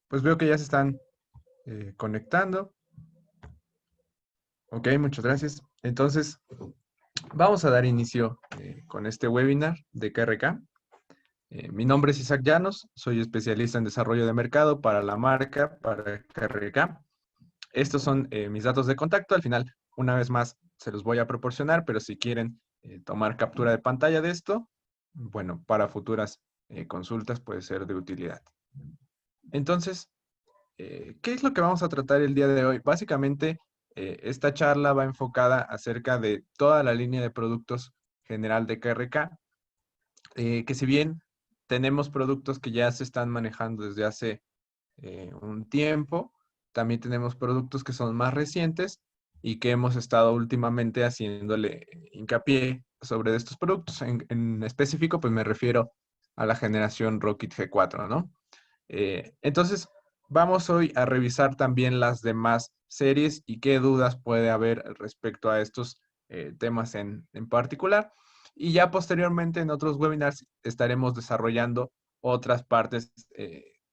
Pues veo que ya se están conectando. Ok, muchas gracias. Entonces, vamos a dar inicio con este webinar de KRK. Mi nombre es Isaac Llanos, soy especialista en desarrollo de mercado para la marca, para KRK. Estos son mis datos de contacto. Al final, una vez más, se los voy a proporcionar, pero si quieren tomar captura de pantalla de esto, bueno, para futuras consultas puede ser de utilidad. Entonces, ¿qué es lo que vamos a tratar el día de hoy? Básicamente, esta charla va enfocada acerca de toda la línea de productos general de KRK, que si bien tenemos productos que ya se están manejando desde hace un tiempo, también tenemos productos que son más recientes y que hemos estado últimamente haciéndole hincapié sobre estos productos. En específico, pues me refiero a la generación Rocket G4, ¿no? Entonces, vamos hoy a revisar también las demás series y qué dudas puede haber respecto a estos temas en particular. Y ya posteriormente en otros webinars estaremos desarrollando otras partes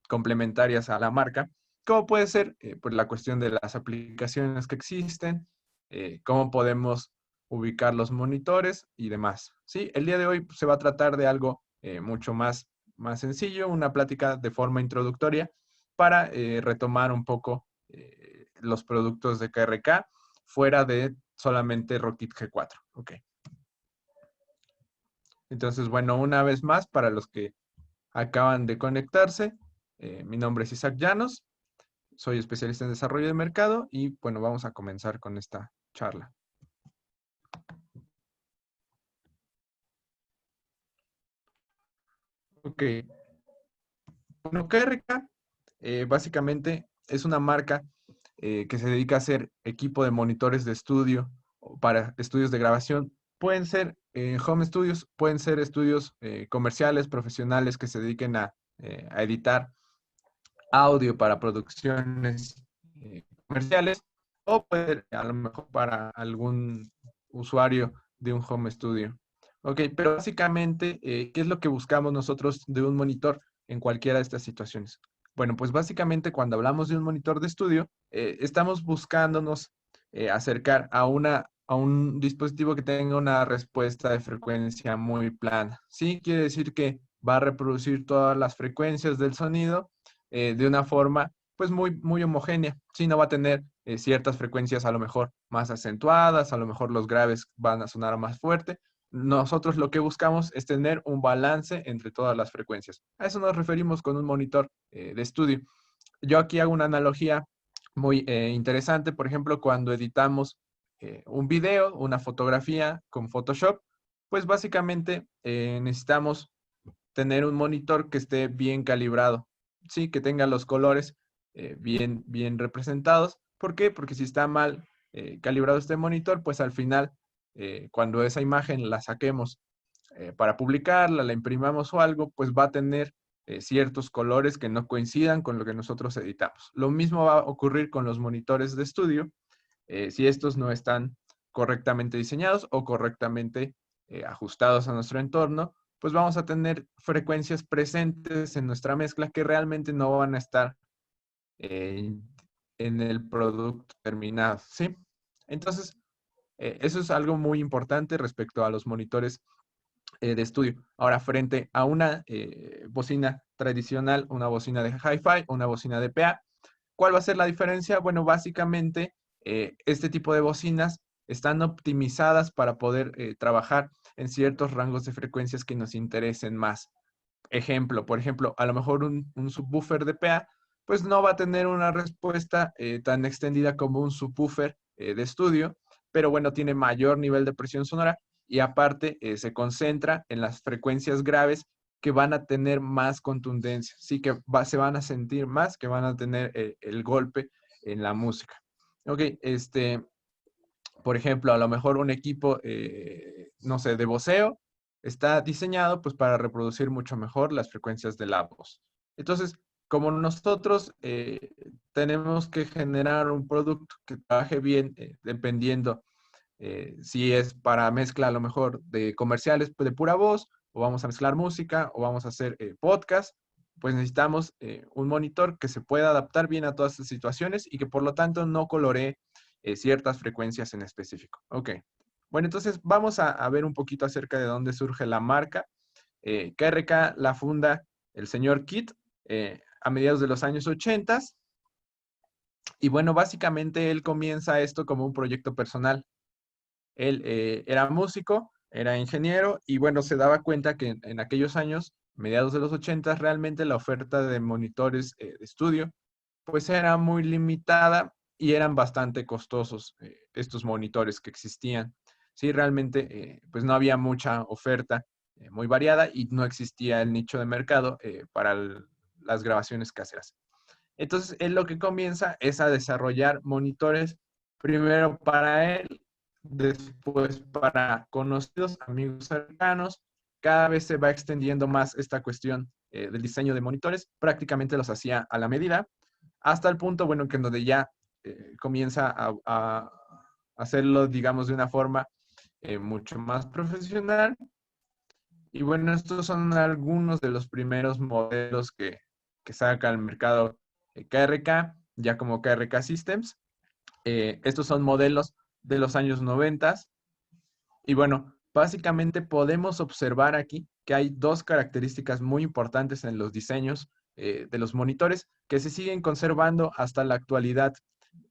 complementarias a la marca, como puede ser pues la cuestión de las aplicaciones que existen, cómo podemos ubicar los monitores y demás. Sí, el día de hoy pues, se va a tratar de algo mucho más sencillo, una plática de forma introductoria para retomar un poco los productos de KRK fuera de solamente Rocket G4. Ok. Entonces, bueno, una vez más, para los que acaban de conectarse, mi nombre es Isaac Llanos, soy especialista en desarrollo de mercado y bueno, vamos a comenzar con esta charla. Ok, bueno, KRK básicamente es una marca que se dedica a hacer equipo de monitores de estudio para estudios de grabación. Pueden ser home studios, pueden ser estudios comerciales, profesionales que se dediquen a editar audio para producciones comerciales o puede ser a lo mejor para algún usuario de un home studio. Ok, pero básicamente, ¿qué es lo que buscamos nosotros de un monitor en cualquiera de estas situaciones? Bueno, pues básicamente cuando hablamos de un monitor de estudio, estamos buscándonos acercar a un dispositivo que tenga una respuesta de frecuencia muy plana. Sí, quiere decir que va a reproducir todas las frecuencias del sonido de una forma pues muy homogénea. Sí, no va a tener ciertas frecuencias a lo mejor más acentuadas, a lo mejor los graves van a sonar más fuerte. Nosotros lo que buscamos es tener un balance entre todas las frecuencias. A eso nos referimos con un monitor de estudio. Yo aquí hago una analogía muy interesante, por ejemplo, cuando editamos un video, una fotografía con Photoshop, pues básicamente necesitamos tener un monitor que esté bien calibrado, sí, que tenga los colores bien representados. ¿Por qué? Porque si está mal calibrado este monitor, pues al final, cuando esa imagen la saquemos para publicarla, la imprimamos o algo, pues va a tener ciertos colores que no coincidan con lo que nosotros editamos. Lo mismo va a ocurrir con los monitores de estudio, si estos no están correctamente diseñados o correctamente ajustados a nuestro entorno, pues vamos a tener frecuencias presentes en nuestra mezcla que realmente no van a estar eh, en el producto terminado, ¿sí? Entonces, eso es algo muy importante respecto a los monitores de estudio. Ahora, frente a una bocina tradicional, una bocina de hi-fi, una bocina de PA, ¿cuál va a ser la diferencia? Bueno, básicamente, este tipo de bocinas están optimizadas para poder trabajar en ciertos rangos de frecuencias que nos interesen más. Ejemplo, por ejemplo, a lo mejor un subwoofer de PA, pues no va a tener una respuesta tan extendida como un subwoofer de estudio, pero bueno, tiene mayor nivel de presión sonora y aparte se concentra en las frecuencias graves que van a tener más contundencia, sí que se van a sentir más, que van a tener el golpe en la música. Ok, por ejemplo, a lo mejor un equipo, no sé, de voceo, está diseñado pues para reproducir mucho mejor las frecuencias de la voz. Entonces, como nosotros tenemos que generar un producto que trabaje bien, dependiendo si es para mezcla a lo mejor de comerciales de pura voz, o vamos a mezclar música, o vamos a hacer podcast, pues necesitamos un monitor que se pueda adaptar bien a todas estas situaciones y que por lo tanto no coloree ciertas frecuencias en específico. Ok. Bueno, entonces vamos a ver un poquito acerca de dónde surge la marca. KRK la funda el señor Kitt a mediados de los años 80. Y bueno, básicamente él comienza esto como un proyecto personal. Él era músico, era ingeniero y bueno, se daba cuenta que en aquellos años, mediados de los 80, realmente la oferta de monitores de estudio pues era muy limitada y eran bastante costosos estos monitores que existían. Sí, realmente pues no había mucha oferta muy variada y no existía el nicho de mercado para las grabaciones caseras. Entonces, él lo que comienza es a desarrollar monitores, primero para él, después para conocidos, amigos cercanos. Cada vez se va extendiendo más esta cuestión del diseño de monitores. Prácticamente los hacía a la medida, hasta el punto, bueno, que en donde ya comienza a hacerlo, digamos, de una forma mucho más profesional. Y bueno, estos son algunos de los primeros modelos que saca al mercado KRK, ya como KRK Systems. Estos son modelos de los años 90. Y bueno, básicamente podemos observar aquí que hay dos características muy importantes en los diseños de los monitores que se siguen conservando hasta la actualidad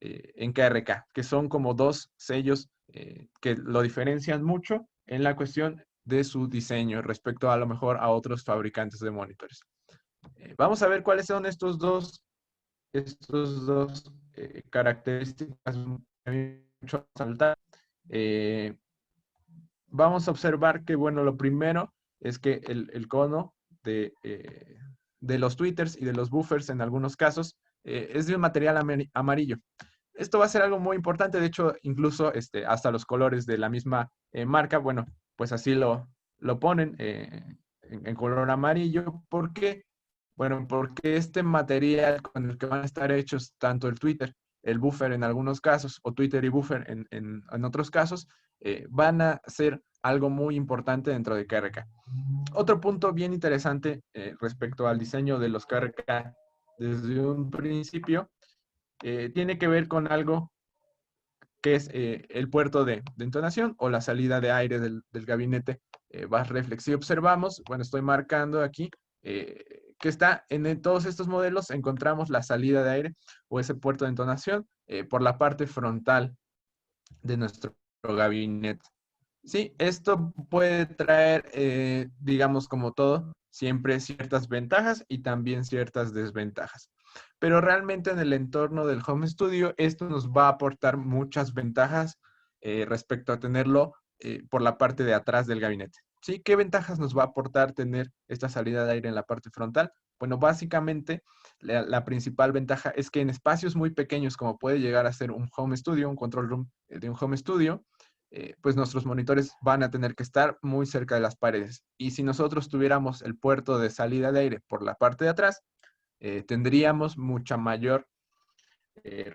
en KRK, que son como dos sellos que lo diferencian mucho en la cuestión de su diseño respecto a lo mejor a otros fabricantes de monitores. Vamos a ver cuáles son estos dos características mucho saltar. Eh, Vamos a observar que, bueno, lo primero es que el cono de los tweeters y de los buffers en algunos casos es de un material amarillo. Esto va a ser algo muy importante, de hecho, incluso hasta los colores de la misma marca, bueno, pues así lo ponen en color amarillo. ¿Por qué? Bueno, porque este material con el que van a estar hechos tanto el Twitter, el buffer en algunos casos, o Twitter y buffer en otros casos, van a ser algo muy importante dentro de KRK. Otro punto bien interesante respecto al diseño de los KRK desde un principio, tiene que ver con algo que es el puerto de entonación o la salida de aire del gabinete bass reflex. Si observamos, bueno, estoy marcando aquí que está en todos estos modelos, encontramos la salida de aire o ese puerto de entonación por la parte frontal de nuestro gabinete. Sí, esto puede traer, digamos, como todo, siempre ciertas ventajas y también ciertas desventajas. Pero realmente en el entorno del home studio, esto nos va a aportar muchas ventajas respecto a tenerlo por la parte de atrás del gabinete. ¿Sí? ¿Qué ventajas nos va a aportar tener esta salida de aire en la parte frontal? Bueno, básicamente la principal ventaja es que en espacios muy pequeños, como puede llegar a ser un home studio, un control room de un home studio, pues nuestros monitores van a tener que estar muy cerca de las paredes. Y si nosotros tuviéramos el puerto de salida de aire por la parte de atrás, tendríamos mucha mayor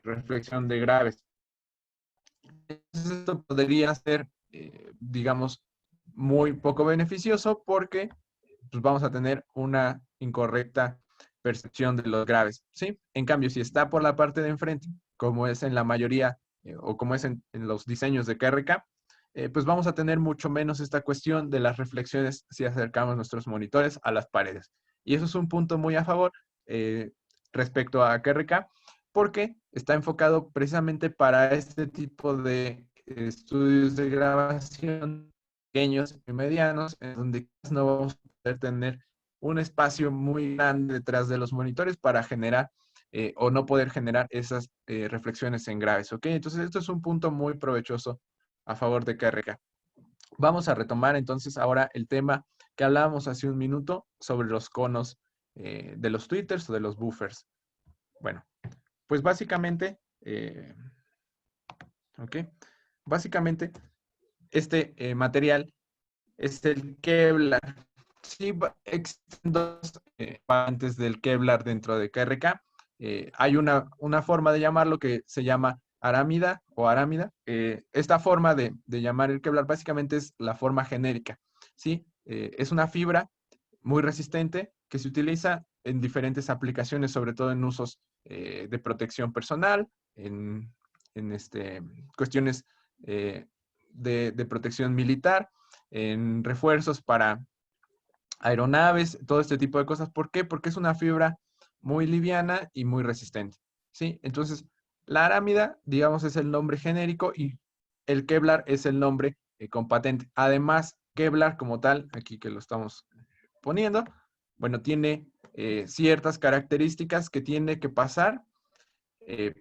reflexión de graves. Entonces, esto podría ser, digamos, muy poco beneficioso porque pues, vamos a tener una incorrecta percepción de los graves, ¿sí? En cambio, si está por la parte de enfrente, como es en la mayoría o como es en los diseños de KRK, pues vamos a tener mucho menos esta cuestión de las reflexiones si acercamos nuestros monitores a las paredes. Y eso es un punto muy a favor respecto a KRK, porque está enfocado precisamente para este tipo de estudios de grabación pequeños y medianos, en donde no vamos a poder tener un espacio muy grande detrás de los monitores para generar o no poder generar esas reflexiones en graves, ¿ok? Entonces, esto es un punto muy provechoso a favor de KRK. Vamos a retomar entonces ahora el tema que hablábamos hace un minuto sobre los conos de los tweeters o de los buffers. Bueno, pues básicamente, ¿ok? Básicamente, este material es el Kevlar. Sí, existen dos variantes del Kevlar dentro de KRK. Hay una forma de llamarlo que se llama arámida o arámida. Esta forma de llamar el Kevlar básicamente es la forma genérica. ¿Sí? Es una fibra muy resistente que se utiliza en diferentes aplicaciones, sobre todo en usos de protección personal, en cuestiones de protección militar, en refuerzos para aeronaves, todo este tipo de cosas. ¿Por qué? Porque es una fibra muy liviana y muy resistente, ¿sí? Entonces, la arámida, digamos, es el nombre genérico y el Kevlar es el nombre con patente. Además, Kevlar como tal, aquí que lo estamos poniendo, bueno, tiene ciertas características que tiene que pasar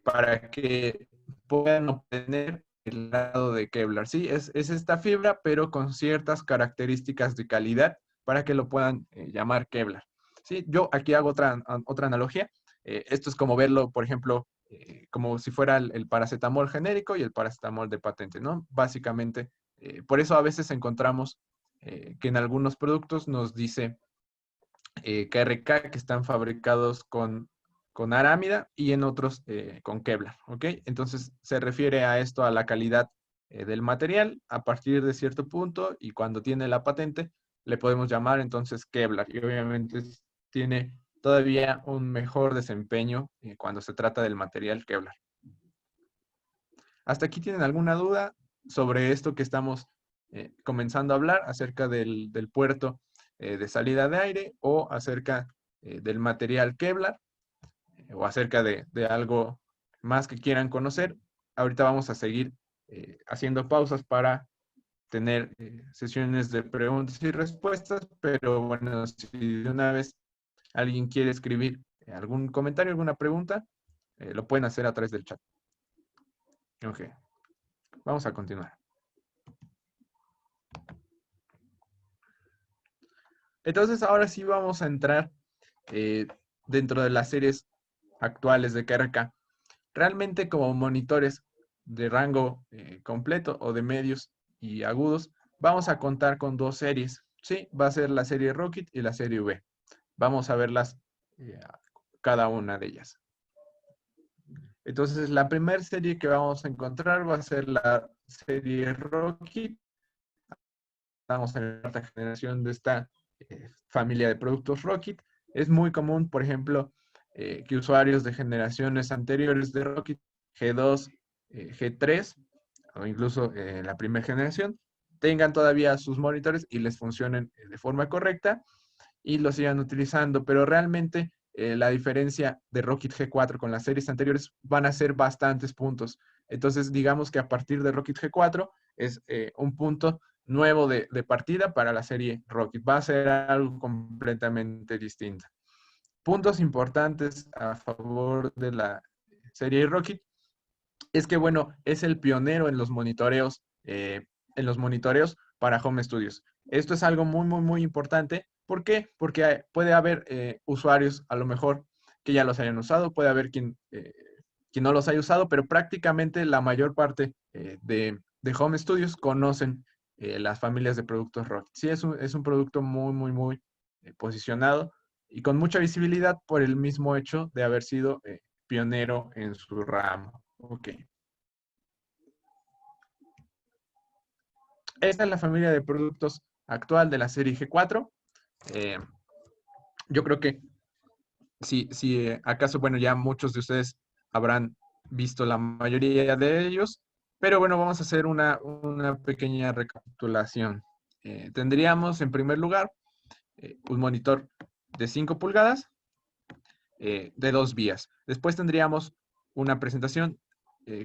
para que puedan obtener el grado de Kevlar. Sí, es esta fibra, pero con ciertas características de calidad para que lo puedan llamar Kevlar. Sí, yo aquí hago otra analogía. Esto es como verlo, por ejemplo, como si fuera el paracetamol genérico y el paracetamol de patente, ¿no? Básicamente, por eso a veces encontramos que en algunos productos nos dice KRK que están fabricados con arámida y en otros con Kevlar, ¿ok? Entonces se refiere a esto, a la calidad del material a partir de cierto punto y cuando tiene la patente le podemos llamar entonces Kevlar y obviamente tiene todavía un mejor desempeño cuando se trata del material Kevlar. ¿Hasta aquí tienen alguna duda sobre esto que estamos comenzando a hablar acerca del puerto de salida de aire o acerca del material Kevlar o acerca de algo más que quieran conocer? Ahorita vamos a seguir haciendo pausas para tener sesiones de preguntas y respuestas, pero bueno, si de una vez alguien quiere escribir algún comentario, alguna pregunta, lo pueden hacer a través del chat. Ok, vamos a continuar. Entonces, ahora sí vamos a entrar dentro de las series actuales de KRK. Realmente como monitores de rango completo o de medios y agudos, vamos a contar con dos series. Sí, va a ser la serie Rocket y la serie V. Vamos a verlas cada una de ellas. Entonces, la primera serie que vamos a encontrar va a ser la serie Rocket. Estamos en la cuarta generación de esta familia de productos Rocket. Es muy común, por ejemplo, que usuarios de generaciones anteriores de Rocket, G2, G3, o incluso la primera generación, tengan todavía sus monitores y les funcionen de forma correcta y lo sigan utilizando, pero realmente la diferencia de Rocket G4 con las series anteriores van a ser bastantes puntos. Entonces, digamos que a partir de Rocket G4 es un punto nuevo de partida para la serie Rocket. Va a ser algo completamente distinto. Puntos importantes a favor de la serie Rocket es que, bueno, es el pionero en los monitoreos para home studios. Esto es algo muy, muy, muy importante. ¿Por qué? Porque puede haber usuarios, a lo mejor, que ya los hayan usado, puede haber quien no los haya usado, pero prácticamente la mayor parte de home studios conocen las familias de productos Rocket. Sí, es un producto muy, muy, muy posicionado y con mucha visibilidad por el mismo hecho de haber sido pionero en su ramo. Ok. Esta es la familia de productos actual de la serie G4. Eh, yo creo que si acaso, bueno, ya muchos de ustedes habrán visto la mayoría de ellos, pero bueno, vamos a hacer una pequeña recapitulación. Tendríamos en primer lugar un monitor de 5 pulgadas de 2 vías. Después tendríamos una presentación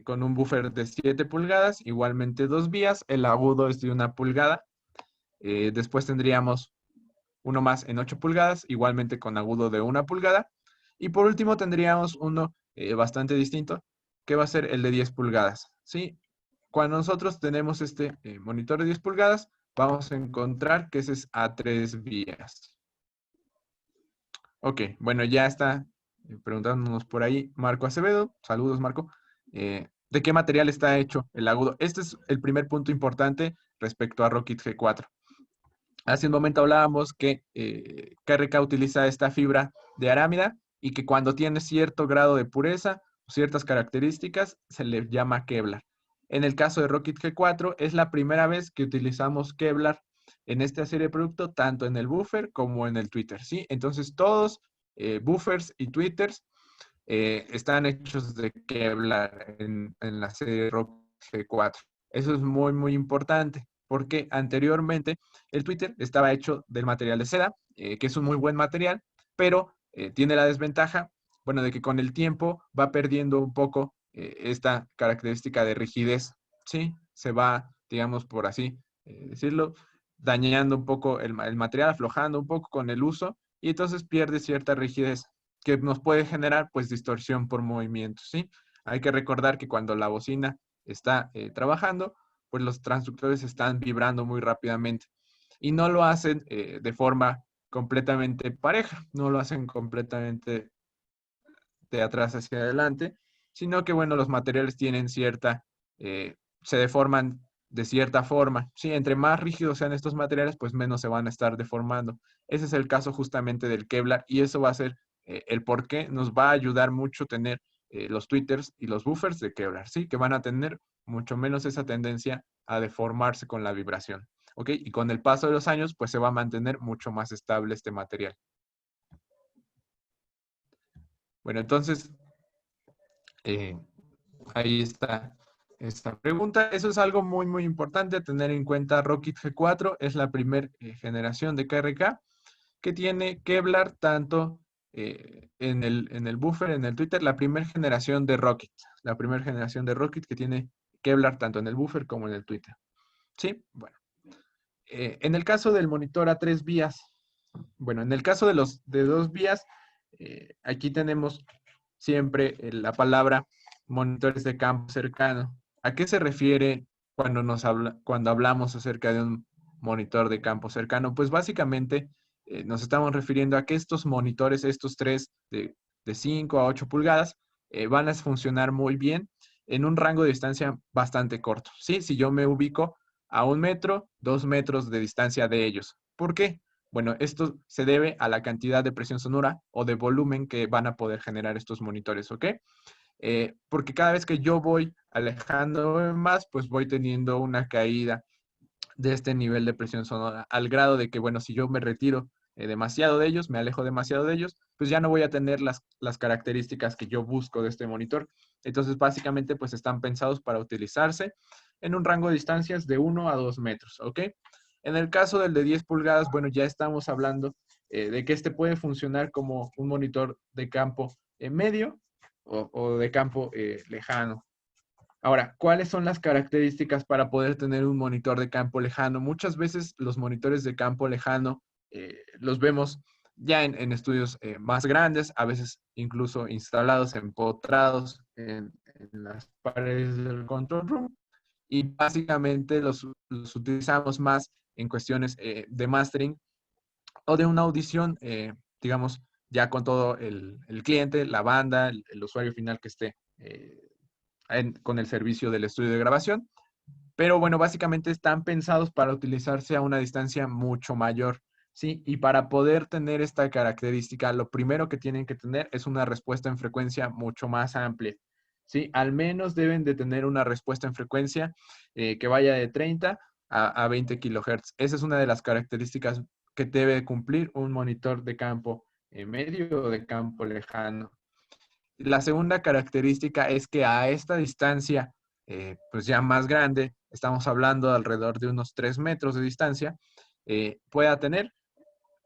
con un buffer de 7 pulgadas, igualmente 2 vías, el agudo es de 1 pulgada. Después tendríamos uno más en 8 pulgadas, igualmente con agudo de 1 pulgada. Y por último tendríamos uno bastante distinto, que va a ser el de 10 pulgadas. ¿Sí? Cuando nosotros tenemos este monitor de 10 pulgadas, vamos a encontrar que ese es a 3 vías. Ok, bueno, ya está preguntándonos por ahí Marco Acevedo. Saludos, Marco. ¿De qué material está hecho el agudo? Este es el primer punto importante respecto a Rocket G4. Hace un momento hablábamos que KRK utiliza esta fibra de arámida y que cuando tiene cierto grado de pureza, ciertas características, se le llama Kevlar. En el caso de Rocket G4, es la primera vez que utilizamos Kevlar en esta serie de producto, tanto en el buffer como en el tweeter, ¿sí? Entonces, todos buffers y tweeters están hechos de Kevlar en la serie Rocket G4. Eso es muy, muy importante porque anteriormente el Twitter estaba hecho del material de seda, que es un muy buen material, pero tiene la desventaja, bueno, de que con el tiempo va perdiendo un poco esta característica de rigidez, ¿sí? Se va, digamos, por así decirlo, dañando un poco el material, aflojando un poco con el uso, y entonces pierde cierta rigidez que nos puede generar pues distorsión por movimiento, ¿sí? Hay que recordar que cuando la bocina está trabajando, pues los transductores están vibrando muy rápidamente y no lo hacen de forma completamente pareja, no lo hacen completamente de atrás hacia adelante, sino que, bueno, los materiales tienen se deforman de cierta forma. Sí, entre más rígidos sean estos materiales, pues menos se van a estar deformando. Ese es el caso justamente del Kevlar y eso va a ser el por qué nos va a ayudar mucho tener los tweeters y los buffers de Kevlar, ¿sí? Que van a tener mucho menos esa tendencia a deformarse con la vibración, ¿ok? Y con el paso de los años, pues se va a mantener mucho más estable este material. Bueno, entonces, eh, ahí está esta pregunta. Eso es algo muy, muy importante a tener en cuenta. Rocket G4 es la primera generación de KRK que tiene Kevlar tanto en el buffer, en el Twitter, la primera generación de Rocket. La primera generación de Rocket que tiene Kevlar tanto en el buffer como en el Twitter. Sí, bueno. En el caso del monitor a 3 vías, bueno, en el caso de los de 2 vías, aquí tenemos siempre la palabra monitores de campo cercano. ¿A qué se refiere cuando hablamos acerca de un monitor de campo cercano? Pues básicamente nos estamos refiriendo a que estos monitores, estos tres de 5 a 8 pulgadas, van a funcionar muy bien en un rango de distancia bastante corto. ¿Sí? Si yo me ubico a 1 metro, 2 metros de distancia de ellos. ¿Por qué? Bueno, esto se debe a la cantidad de presión sonora o de volumen que van a poder generar estos monitores, ¿ok? Porque cada vez que yo voy alejando más, pues voy teniendo una caída de este nivel de presión sonora, al grado de que, bueno, si yo me retiro demasiado de ellos, me alejo demasiado de ellos, pues ya no voy a tener las características que yo busco de este monitor. Entonces, básicamente, pues están pensados para utilizarse en un rango de distancias de 1 a 2 metros, ¿ok? En el caso del de 10 pulgadas, bueno, ya estamos hablando de que este puede funcionar como un monitor de campo medio o de campo lejano. Ahora, ¿cuáles son las características para poder tener un monitor de campo lejano? Muchas veces los monitores de campo lejano los vemos ya en estudios más grandes, a veces incluso instalados, empotrados en las paredes del control room, y básicamente los utilizamos más en cuestiones de mastering o de una audición, digamos, ya con todo el cliente, la banda, el usuario final que esté con el servicio del estudio de grabación. Pero bueno, básicamente están pensados para utilizarse a una distancia mucho mayor, ¿sí? Y para poder tener esta característica, lo primero que tienen que tener es una respuesta en frecuencia mucho más amplia, ¿sí? Al menos deben de tener una respuesta en frecuencia que vaya de 30 a 20 kilohertz. Esa es una de las características que debe cumplir un monitor de campo medio o de campo lejano. La segunda característica es que a esta distancia, pues ya más grande, estamos hablando de alrededor de unos 3 metros de distancia, pueda tener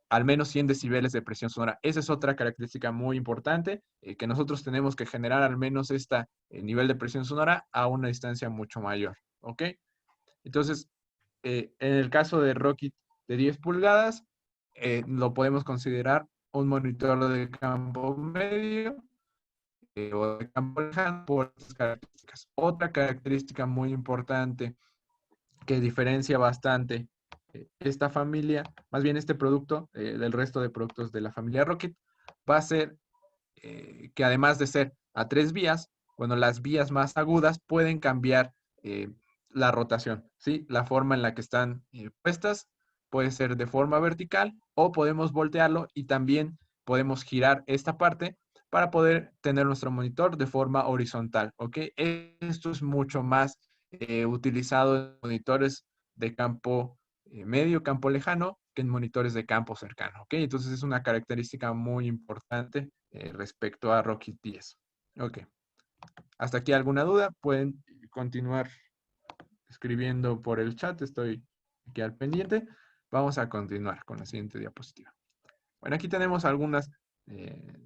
al menos 100 decibeles de presión sonora. Esa es otra característica muy importante, que nosotros tenemos que generar al menos este nivel de presión sonora a una distancia mucho mayor, ¿ok? Entonces, en el caso de Rocket de 10 pulgadas, lo podemos considerar un monitor de campo medio o de campo lejano por estas características. Otra característica muy importante que diferencia bastante esta familia, más bien este producto del resto de productos de la familia Rocket, va a ser que además de ser a 3 vías, bueno, las vías más agudas pueden cambiar la rotación, ¿sí? La forma en la que están puestas puede ser de forma vertical o podemos voltearlo y también podemos girar esta parte para poder tener nuestro monitor de forma horizontal, ¿ok? Esto es mucho más utilizado en monitores de campo medio, campo lejano, que en monitores de campo cercano, ¿ok? Entonces es una característica muy importante respecto a Rocket 10. Ok. ¿Hasta aquí alguna duda? Pueden continuar escribiendo por el chat, estoy aquí al pendiente. Vamos a continuar con la siguiente diapositiva. Bueno, aquí tenemos algunas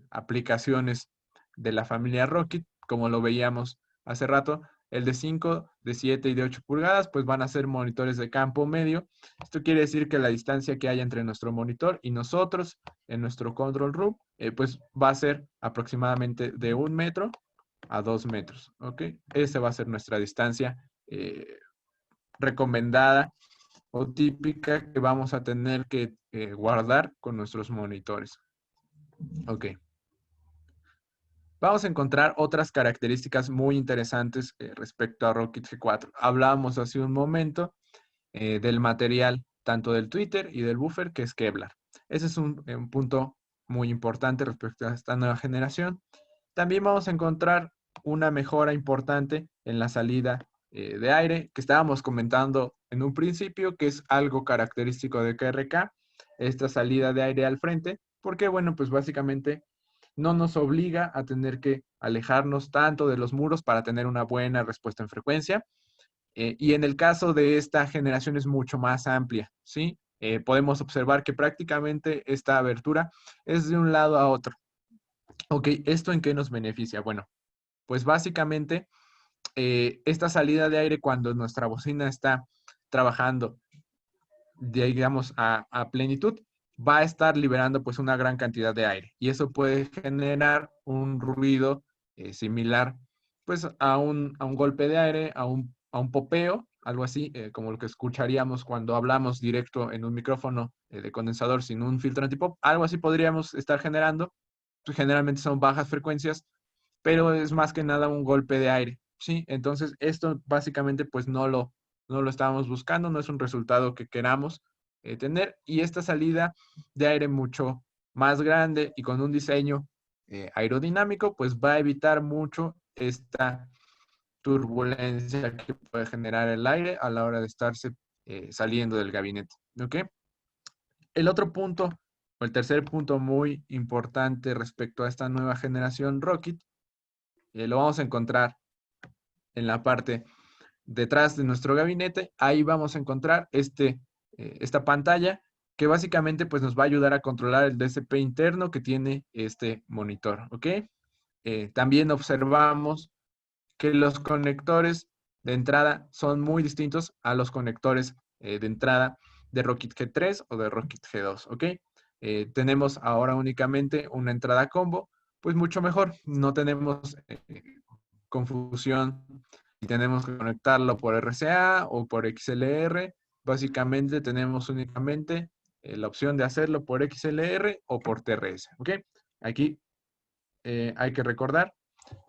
aplicaciones de la familia Rocket, como lo veíamos hace rato. El de 5, de 7 y de 8 pulgadas, pues van a ser monitores de campo medio. Esto quiere decir que la distancia que haya entre nuestro monitor y nosotros en nuestro control room, pues va a ser aproximadamente de 1 metro a 2 metros, ¿ok? Esa va a ser nuestra distancia recomendada o típica que vamos a tener que guardar con nuestros monitores. Ok. Vamos a encontrar otras características muy interesantes respecto a Rocket G4. Hablábamos hace un momento del material, tanto del Twitter y del buffer, que es Kevlar. Ese es un punto muy importante respecto a esta nueva generación. También vamos a encontrar una mejora importante en la salida de aire, que estábamos comentando en un principio, que es algo característico de KRK, esta salida de aire al frente, porque bueno, pues básicamente no nos obliga a tener que alejarnos tanto de los muros para tener una buena respuesta en frecuencia. Y en el caso de esta generación es mucho más amplia, ¿sí? Podemos observar que prácticamente esta abertura es de un lado a otro. Ok, ¿esto en qué nos beneficia? Bueno, pues básicamente esta salida de aire cuando nuestra bocina está trabajando, digamos, a plenitud, va a estar liberando pues una gran cantidad de aire y eso puede generar un ruido similar pues a un golpe de aire, a un popeo, algo así, como lo que escucharíamos cuando hablamos directo en un micrófono de condensador sin un filtro antipop, algo así podríamos estar generando. Pues, generalmente son bajas frecuencias, pero es más que nada un golpe de aire, ¿sí? Entonces, esto básicamente pues no lo estábamos buscando, no es un resultado que queramos tener, y esta salida de aire mucho más grande y con un diseño aerodinámico, pues va a evitar mucho esta turbulencia que puede generar el aire a la hora de estarse saliendo del gabinete, ¿ok? El otro punto, o el tercer punto muy importante respecto a esta nueva generación Rocket, lo vamos a encontrar en la parte detrás de nuestro gabinete. Ahí vamos a encontrar esta pantalla que básicamente pues, nos va a ayudar a controlar el DCP interno que tiene este monitor, ¿ok? También observamos que los conectores de entrada son muy distintos a los conectores de entrada de Rocket G3 o de Rocket G2, ¿ok? Tenemos ahora únicamente una entrada combo, pues mucho mejor. No tenemos confusión y tenemos que conectarlo por RCA o por XLR. Básicamente tenemos únicamente la opción de hacerlo por XLR o por TRS, ¿ok? Aquí hay que recordar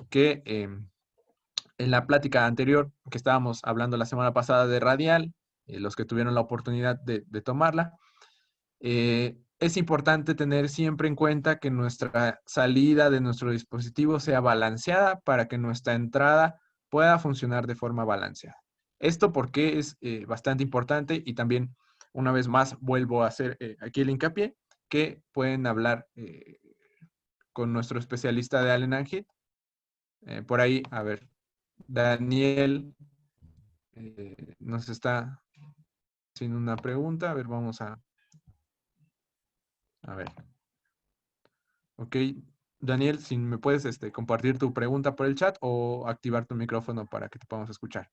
que en la plática anterior que estábamos hablando la semana pasada de Radial, los que tuvieron la oportunidad de tomarla, es importante tener siempre en cuenta que nuestra salida de nuestro dispositivo sea balanceada para que nuestra entrada pueda funcionar de forma balanceada. Esto porque es bastante importante y también, una vez más, vuelvo a hacer aquí el hincapié que pueden hablar con nuestro especialista de Allen and Heath. Por ahí, a ver, Daniel nos está haciendo una pregunta. A ver, vamos a ver. Ok, Daniel, si me puedes compartir tu pregunta por el chat o activar tu micrófono para que te podamos escuchar.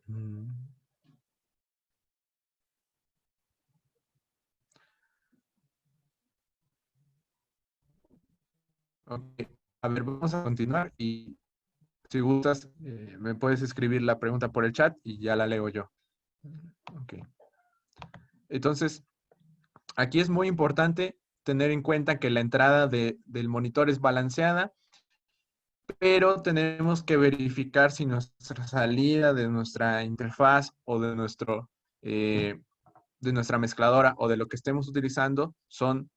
Mm, ok, a ver, vamos a continuar y si gustas, me puedes escribir la pregunta por el chat y ya la leo yo. Ok, entonces, aquí es muy importante tener en cuenta que la entrada del monitor es balanceada, pero tenemos que verificar si nuestra salida de nuestra interfaz o de nuestra mezcladora o de lo que estemos utilizando son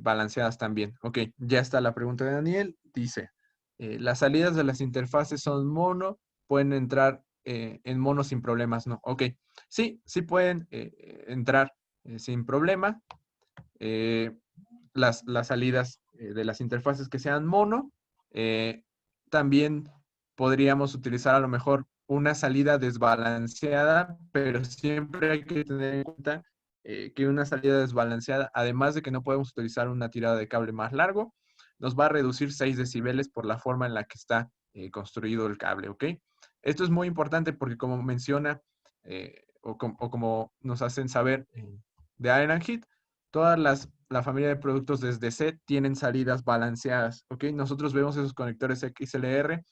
balanceadas también. Ok, ya está la pregunta de Daniel. Dice, las salidas de las interfaces son mono, pueden entrar en mono sin problemas, ¿no? Ok, sí, sí pueden entrar sin problema. Eh, las salidas de las interfaces que sean mono. También podríamos utilizar a lo mejor una salida desbalanceada, pero siempre hay que tener en cuenta que una salida desbalanceada, además de que no podemos utilizar una tirada de cable más largo, nos va a reducir 6 decibeles por la forma en la que está construido el cable, ¿ok? Esto es muy importante porque como menciona o como nos hacen saber de Iron Hit, todas la familia de productos desde C tienen salidas balanceadas, ¿ok? Nosotros vemos esos conectores XLR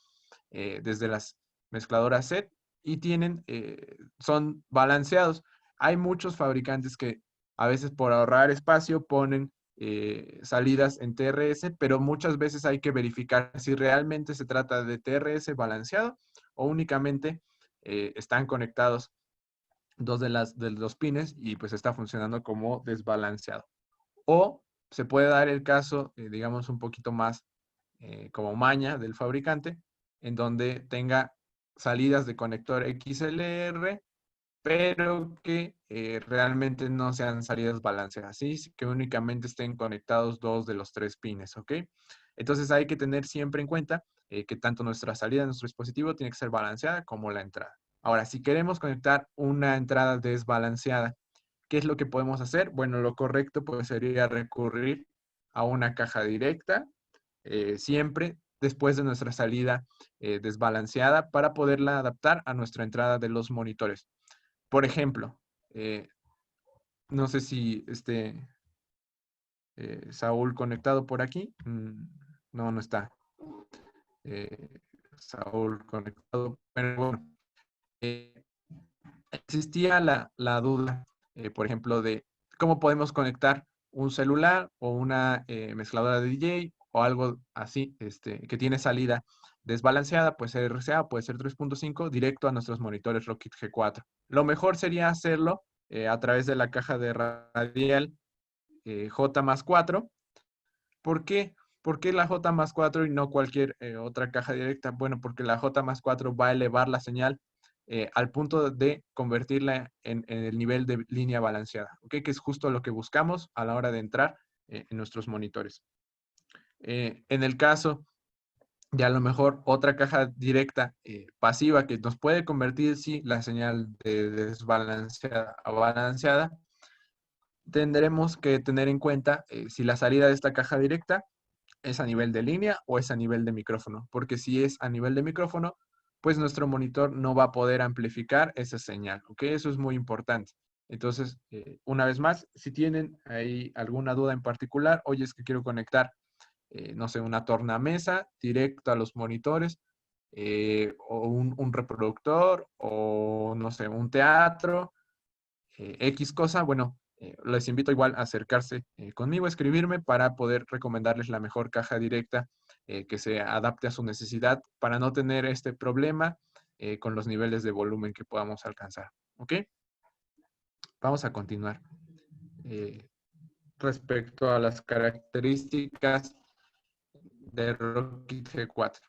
desde las mezcladoras Z y son balanceados. Hay muchos fabricantes que a veces por ahorrar espacio ponen salidas en TRS, pero muchas veces hay que verificar si realmente se trata de TRS balanceado o únicamente están conectados dos de los pines y pues está funcionando como desbalanceado. O se puede dar el caso, digamos, un poquito más como maña del fabricante, en donde tenga salidas de conector XLR, pero que realmente no sean salidas balanceadas, ¿sí? Que únicamente estén conectados dos de los tres pines, ¿ok? Entonces hay que tener siempre en cuenta que tanto nuestra salida de nuestro dispositivo tiene que ser balanceada como la entrada. Ahora, si queremos conectar una entrada desbalanceada, ¿qué es lo que podemos hacer? Bueno, lo correcto pues sería recurrir a una caja directa, siempre después de nuestra salida desbalanceada para poderla adaptar a nuestra entrada de los monitores. Por ejemplo, no sé si Saúl conectado por aquí. No, no está. Eh, Saúl conectado. Pero bueno, eh, existía la duda, por ejemplo, de cómo podemos conectar un celular o una mezcladora de DJ o algo así, que tiene salida desbalanceada, puede ser RCA, puede ser 3.5, directo a nuestros monitores Rockit G4. Lo mejor sería hacerlo a través de la caja de radial J más 4. ¿Por qué? ¿Por qué la J más 4 y no cualquier otra caja directa? Bueno, porque la J más 4 va a elevar la señal al punto de convertirla en el nivel de línea balanceada, ¿ok? Que es justo lo que buscamos a la hora de entrar en nuestros monitores. En el caso de a lo mejor otra caja directa pasiva que nos puede convertir, sí, la señal de desbalanceada a balanceada, tendremos que tener en cuenta si la salida de esta caja directa es a nivel de línea o es a nivel de micrófono, porque si es a nivel de micrófono, pues nuestro monitor no va a poder amplificar esa señal, ¿ok? Eso es muy importante. Entonces, una vez más, si tienen ahí alguna duda en particular, oye, es que quiero conectar, no sé, una tornamesa directo a los monitores, o un reproductor, o no sé, un teatro, X cosa, bueno, les invito igual a acercarse conmigo, a escribirme para poder recomendarles la mejor caja directa que se adapte a su necesidad para no tener este problema con los niveles de volumen que podamos alcanzar. ¿Ok? Vamos a continuar. Respecto a las características de Rockit G4.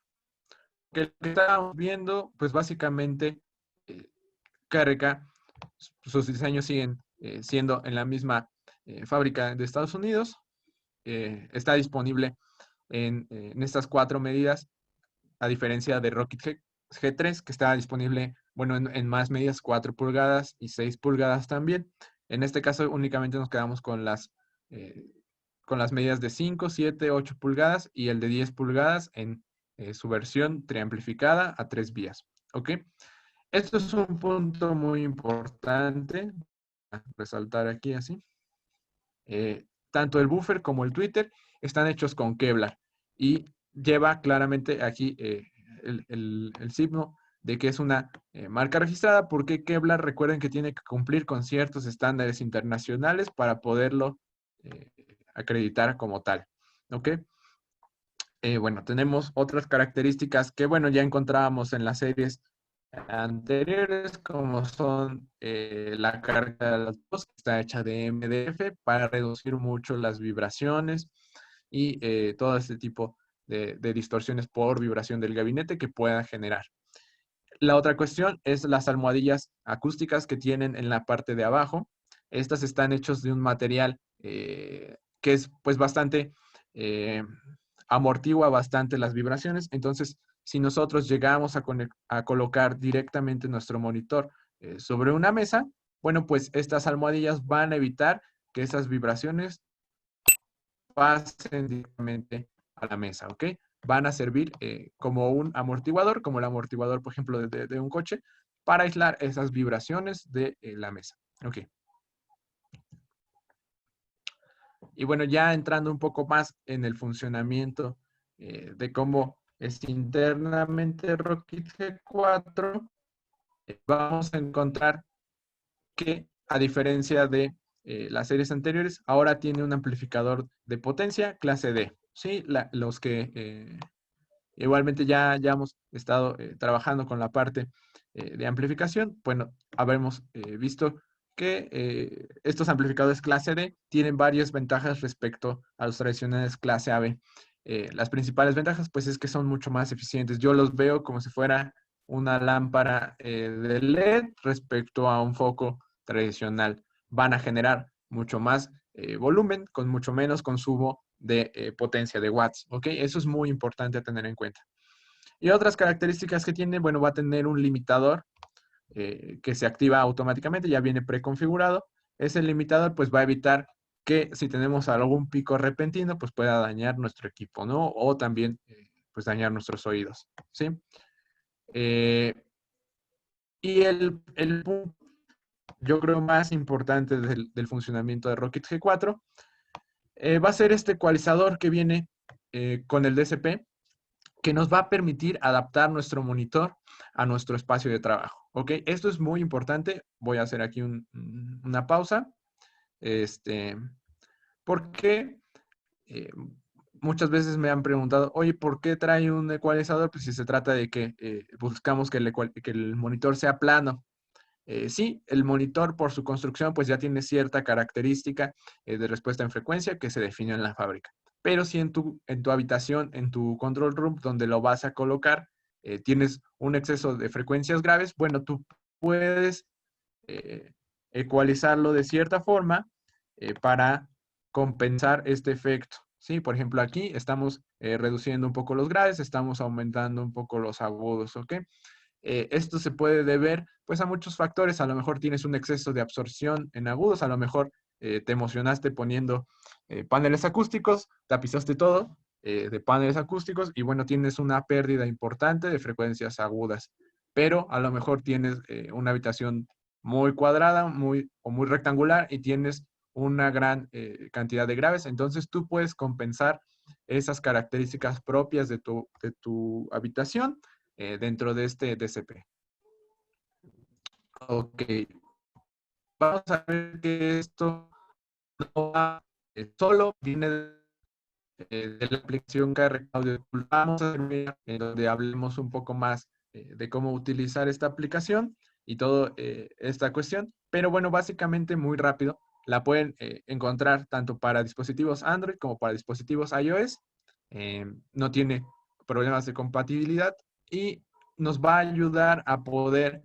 Que lo que estábamos viendo, pues básicamente, KRK, sus diseños siguen siendo en la misma fábrica de Estados Unidos. Está disponible en estas 4 medidas, a diferencia de Rockit G3, que está disponible, bueno, en más medidas, 4 pulgadas y 6 pulgadas también. En este caso únicamente nos quedamos con las medidas de 5, 7, 8 pulgadas y el de 10 pulgadas en su versión preamplificada a 3 vías. ¿Ok? Esto es un punto muy importante a resaltar aquí así. Tanto el buffer como el tweeter están hechos con Kevlar y lleva claramente aquí el signo de que es una marca registrada, porque Kevlar, recuerden que tiene que cumplir con ciertos estándares internacionales para poderlo eh, acreditar como tal. ¿Ok? Bueno, tenemos otras características que, bueno, ya encontrábamos en las series anteriores, como son la carga de las voz, que está hecha de MDF para reducir mucho las vibraciones y todo este tipo de distorsiones por vibración del gabinete que pueda generar. La otra cuestión es las almohadillas acústicas que tienen en la parte de abajo. Estas están hechas de un material que es pues bastante, eh, amortigua bastante las vibraciones. Entonces, si nosotros llegamos a colocar directamente nuestro monitor sobre una mesa, bueno, pues estas almohadillas van a evitar que esas vibraciones pasen directamente a la mesa, ¿ok? Van a servir como un amortiguador, como el amortiguador, por ejemplo, de un coche, para aislar esas vibraciones de la mesa, ¿ok? Y bueno, ya entrando un poco más en el funcionamiento de cómo es internamente Rockit G4, vamos a encontrar que, a diferencia de las series anteriores, ahora tiene un amplificador de potencia clase D. Sí, los que igualmente ya hemos estado trabajando con la parte de amplificación. Bueno, habremos visto que estos amplificadores clase D tienen varias ventajas respecto a los tradicionales clase AB. Las principales ventajas, pues, es que son mucho más eficientes. Yo los veo como si fuera una lámpara de LED respecto a un foco tradicional. Van a generar mucho más volumen con mucho menos consumo de potencia de watts, ¿ok? Eso es muy importante a tener en cuenta. Y otras características que tiene, bueno, va a tener un limitador que se activa automáticamente, ya viene preconfigurado. Ese limitador pues va a evitar que si tenemos algún pico repentino, pues pueda dañar nuestro equipo, ¿no? O también pues dañar nuestros oídos, ¿sí? Eh, y el punto, yo creo, más importante del funcionamiento de Rocket G4 va a ser este ecualizador que viene con el DSP, que nos va a permitir adaptar nuestro monitor a nuestro espacio de trabajo. ¿Ok? Esto es muy importante. Voy a hacer aquí una pausa. Porque eh, muchas veces me han preguntado, oye, ¿por qué trae un ecualizador? Pues si se trata de que buscamos que el monitor sea plano. Sí, el monitor por su construcción pues ya tiene cierta característica de respuesta en frecuencia que se definió en la fábrica. Pero si en tu habitación, en tu control room, donde lo vas a colocar, tienes un exceso de frecuencias graves, bueno, tú puedes eh, ecualizarlo de cierta forma para compensar este efecto. Sí, por ejemplo, aquí estamos reduciendo un poco los graves, estamos aumentando un poco los agudos, ¿ok? Esto se puede deber pues a muchos factores. A lo mejor tienes un exceso de absorción en agudos, a lo mejor te emocionaste poniendo paneles acústicos, tapizaste todo de paneles acústicos y bueno, tienes una pérdida importante de frecuencias agudas. Pero a lo mejor tienes una habitación muy cuadrada o muy rectangular y tienes una gran cantidad de graves. Entonces tú puedes compensar esas características propias de tu habitación dentro de este DCP. Ok, vamos a ver que esto no va solo, viene de la aplicación KR Audio. Vamos a terminar en donde hablemos un poco más de cómo utilizar esta aplicación y toda esta cuestión. Pero bueno, básicamente muy rápido, la pueden encontrar tanto para dispositivos Android como para dispositivos iOS. No tiene problemas de compatibilidad y nos va a ayudar a poder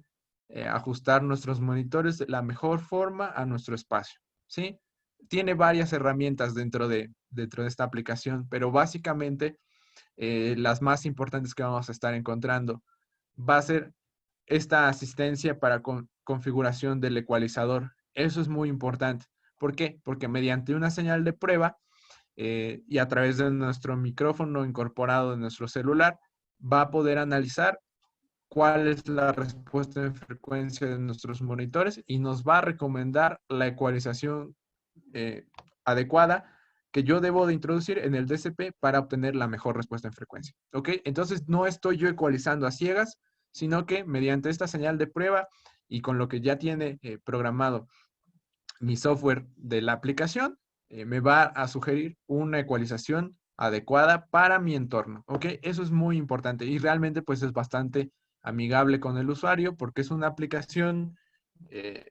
ajustar nuestros monitores de la mejor forma a nuestro espacio, ¿sí? Tiene varias herramientas dentro de esta aplicación, pero básicamente las más importantes que vamos a estar encontrando va a ser esta asistencia para configuración del ecualizador. Eso es muy importante. ¿Por qué? Porque mediante una señal de prueba y a través de nuestro micrófono incorporado en nuestro celular, va a poder analizar cuál es la respuesta en frecuencia de nuestros monitores y nos va a recomendar la ecualización eh, adecuada que yo debo de introducir en el DCP para obtener la mejor respuesta en frecuencia. ¿Ok? Entonces no estoy yo ecualizando a ciegas, sino que mediante esta señal de prueba y con lo que ya tiene programado mi software de la aplicación, me va a sugerir una ecualización adecuada para mi entorno. ¿Ok? Eso es muy importante y realmente pues es bastante amigable con el usuario porque es una aplicación eh,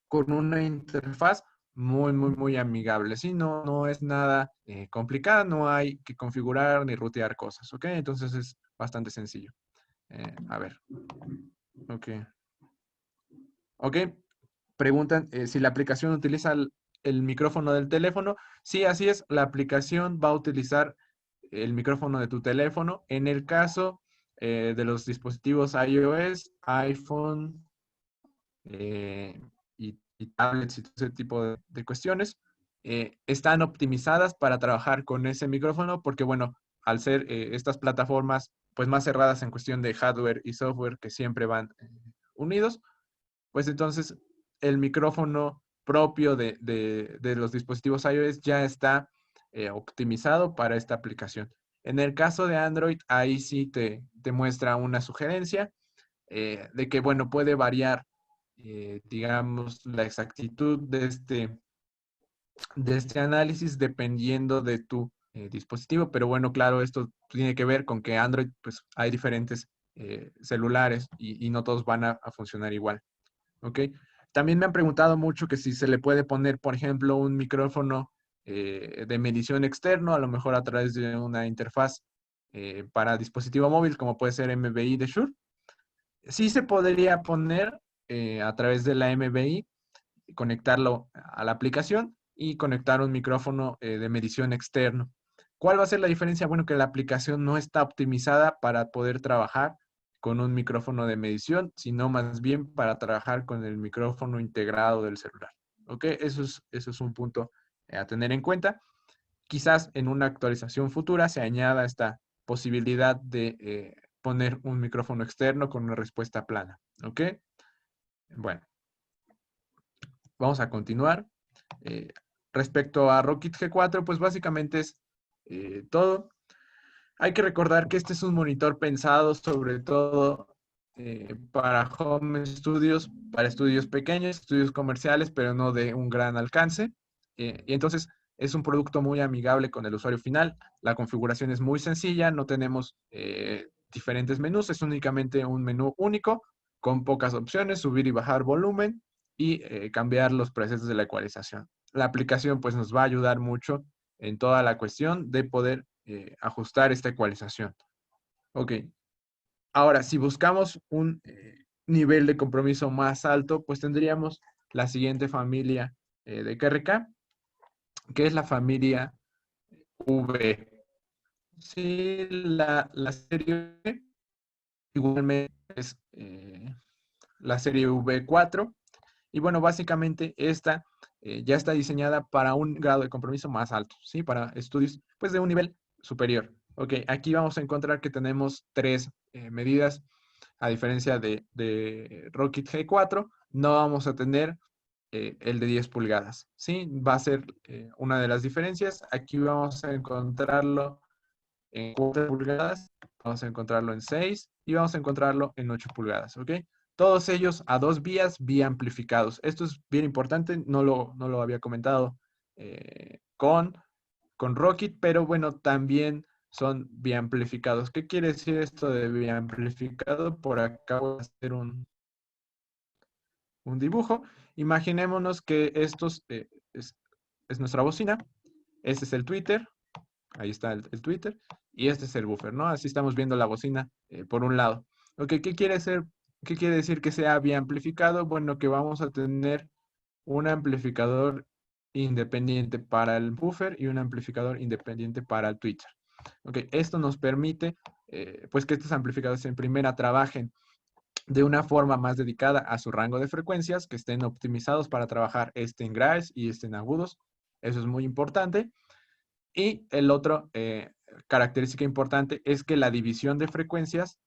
con una interfaz muy amigable. Sí, no es nada complicada, no hay que configurar ni rutear cosas, ¿ok? Entonces es bastante sencillo. A ver, ok. Ok, preguntan si la aplicación utiliza el micrófono del teléfono. Sí, así es, la aplicación va a utilizar el micrófono de tu teléfono. En el caso de los dispositivos iOS, iPhone, eh, y tablets y todo ese tipo de cuestiones, están optimizadas para trabajar con ese micrófono porque, bueno, al ser estas plataformas pues más cerradas en cuestión de hardware y software que siempre van unidos, pues entonces el micrófono propio de los dispositivos iOS ya está optimizado para esta aplicación. En el caso de Android, ahí sí te muestra una sugerencia de que, bueno, puede variar, digamos, la exactitud de este análisis dependiendo de tu dispositivo, pero bueno, claro, esto tiene que ver con que Android, pues hay diferentes celulares y no todos van a funcionar igual, ¿ok? También me han preguntado mucho que si se le puede poner, por ejemplo, un micrófono de medición externo, a lo mejor a través de una interfaz para dispositivo móvil, como puede ser MBI de Shure. Sí se podría poner a través de la MBI, conectarlo a la aplicación y conectar un micrófono de medición externo. ¿Cuál va a ser la diferencia? Bueno, que la aplicación no está optimizada para poder trabajar con un micrófono de medición, sino más bien para trabajar con el micrófono integrado del celular. ¿Ok? Eso es un punto a tener en cuenta. Quizás en una actualización futura se añada esta posibilidad de poner un micrófono externo con una respuesta plana. ¿Ok? Bueno, vamos a continuar. Eh, Respecto a Rocket G4, pues básicamente es todo. Hay que recordar que este es un monitor pensado sobre todo para home studios, para estudios pequeños, estudios comerciales, pero no de un gran alcance. Y entonces es un producto muy amigable con el usuario final. La configuración es muy sencilla, no tenemos diferentes menús, es únicamente un menú único con pocas opciones, subir y bajar volumen y cambiar los presets de la ecualización. La aplicación pues nos va a ayudar mucho en toda la cuestión de poder ajustar esta ecualización. Ok, ahora si buscamos un nivel de compromiso más alto, pues tendríamos la siguiente familia de KRK, que es la familia V. Sí, la serie V igualmente es la serie V4. Y bueno, básicamente esta ya está diseñada para un grado de compromiso más alto, ¿sí? Para estudios pues de un nivel superior. Ok, aquí vamos a encontrar que tenemos tres medidas, a diferencia de Rocket G4, no vamos a tener el de 10 pulgadas, ¿sí? Va a ser una de las diferencias. Aquí vamos a encontrarlo en 4 pulgadas, vamos a encontrarlo en 6 y vamos a encontrarlo en 8 pulgadas, ¿ok? Todos ellos a dos vías, amplificados. Esto es bien importante, no lo había comentado con Rocket, pero bueno, también son amplificados. ¿Qué quiere decir esto de amplificado? Por acá voy a hacer un dibujo. Imaginémonos que estos es nuestra bocina, este es el Twitter, ahí está el Twitter, y este es el buffer, ¿no? Así estamos viendo la bocina por un lado. Ok, ¿qué quiere decir que sea bien amplificado? Bueno, que vamos a tener un amplificador independiente para el buffer y un amplificador independiente para el Twitter. Ok, esto nos permite pues que estos amplificadores en primera trabajen de una forma más dedicada a su rango de frecuencias, que estén optimizados para trabajar este en graves y este en agudos. Eso es muy importante. Y el otro característica importante es que la división de frecuencias,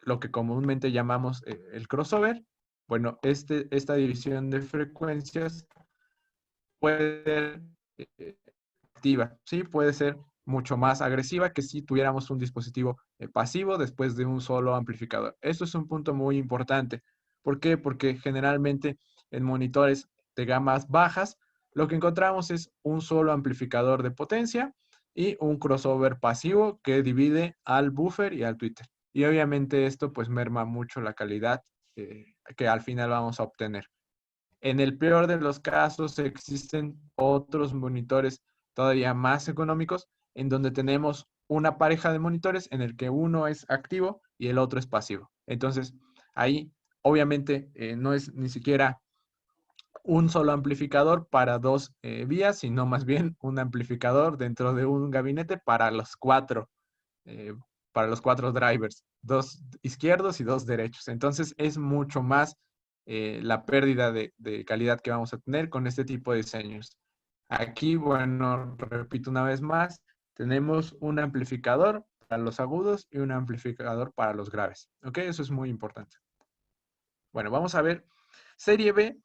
lo que comúnmente llamamos el crossover, bueno, esta división de frecuencias puede ser activa, ¿sí? Puede ser mucho más agresiva que si tuviéramos un dispositivo pasivo después de un solo amplificador. Esto es un punto muy importante. ¿Por qué? Porque generalmente en monitores de gamas bajas, lo que encontramos es un solo amplificador de potencia y un crossover pasivo que divide al buffer y al Twitter. y obviamente esto pues merma mucho la calidad que al final vamos a obtener. En el peor de los casos existen otros monitores todavía más económicos en donde tenemos una pareja de monitores en el que uno es activo y el otro es pasivo. Entonces, ahí obviamente no es ni siquiera un solo amplificador para dos vías, sino más bien un amplificador dentro de un gabinete eh, para los cuatro drivers, dos izquierdos y dos derechos. Entonces es mucho más la pérdida de calidad que vamos a tener con este tipo de diseños. Aquí, bueno, repito una vez más, tenemos un amplificador para los agudos y un amplificador para los graves. ¿Ok? Eso es muy importante. Bueno, vamos a ver. Serie B